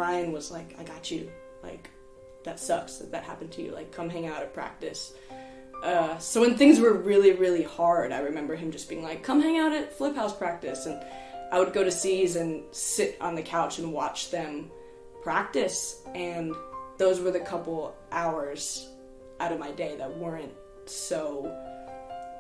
Ryan was like, I got you. Like, that sucks that happened to you. Like, come hang out at practice. So when things were really, really hard, I remember him just being like, come hang out at Flip House practice. And I would go to C's and sit on the couch and watch them practice. And those were the couple hours out of my day that weren't so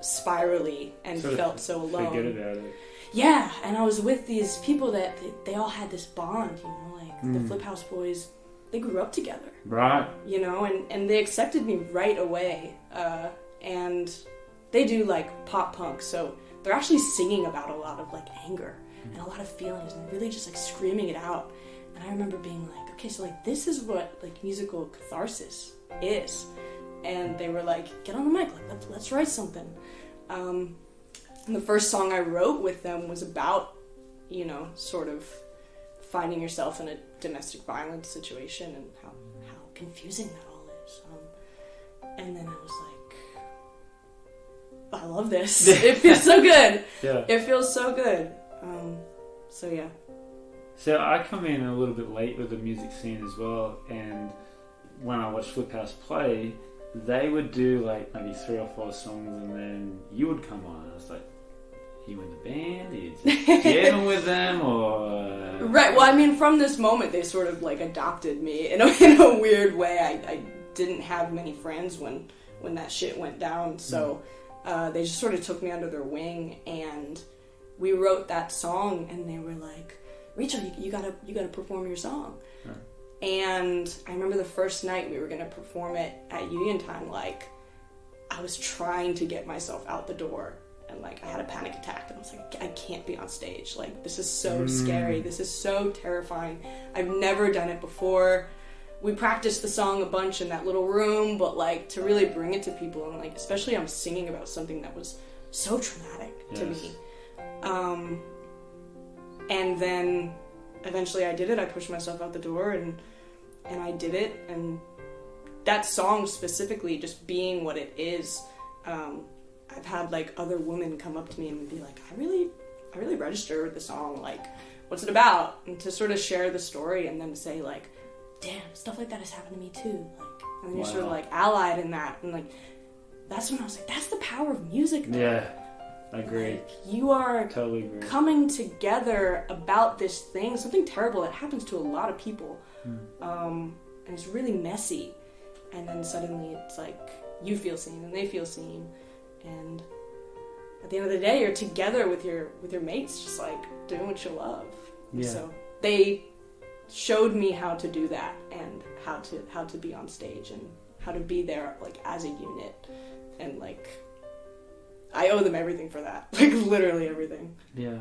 spirally and sort felt so alone. Forget about it. Yeah, and I was with these people that they all had this bond, you know, like the Flip House boys, they grew up together. Right. You know, and they accepted me right away. And they do like pop punk, so they're actually singing about a lot of like anger and a lot of feelings and really just like screaming it out. And I remember being like, okay, so like this is what like musical catharsis is. And they were like, get on the mic, like let's write something. And the first song I wrote with them was about, you know, sort of finding yourself in a domestic violence situation and how confusing that all is. And then I was like, I love this. It feels so good. Yeah. It feels so good. So yeah. So I come in a little bit late with the music scene as well, and when I watched Flip House play, they would do like maybe 3 or 4 songs, and then you would come on. And I was like, you in the band? Are you just jamming with them, or? Right. Well, I mean, from this moment, they sort of like adopted me in a weird way. I didn't have many friends when that shit went down, so they just sort of took me under their wing, and we wrote that song, and they were like, Rachel, you gotta perform your song. Huh. And I remember the first night we were gonna perform it at Union Time, like, I was trying to get myself out the door, and like I had a panic attack, and I was like, I can't be on stage. Like, this is so scary. This is so terrifying. I've never done it before. We practiced the song a bunch in that little room, but like to really bring it to people, and like especially I'm singing about something that was so traumatic to me. And then eventually I did it. I pushed myself out the door and I did it. And that song specifically, just being what it is, I've had like other women come up to me and be like, I really register with the song. Like, what's it about? And to sort of share the story and then say like, damn, stuff like that has happened to me too. Like, and then you're sort of like allied in that. And like, that's when I was like, that's the power of music though. Yeah. I agree. Like, you are totally agree. Coming together about this thing, something terrible that happens to a lot of people. And it's really messy. And then suddenly it's like, you feel seen and they feel seen. And at the end of the day, you're together with your mates, just like doing what you love. Yeah. So they showed me how to do that and how to be on stage and how to be there like as a unit. And like, I owe them everything for that. Like, literally everything. Yeah.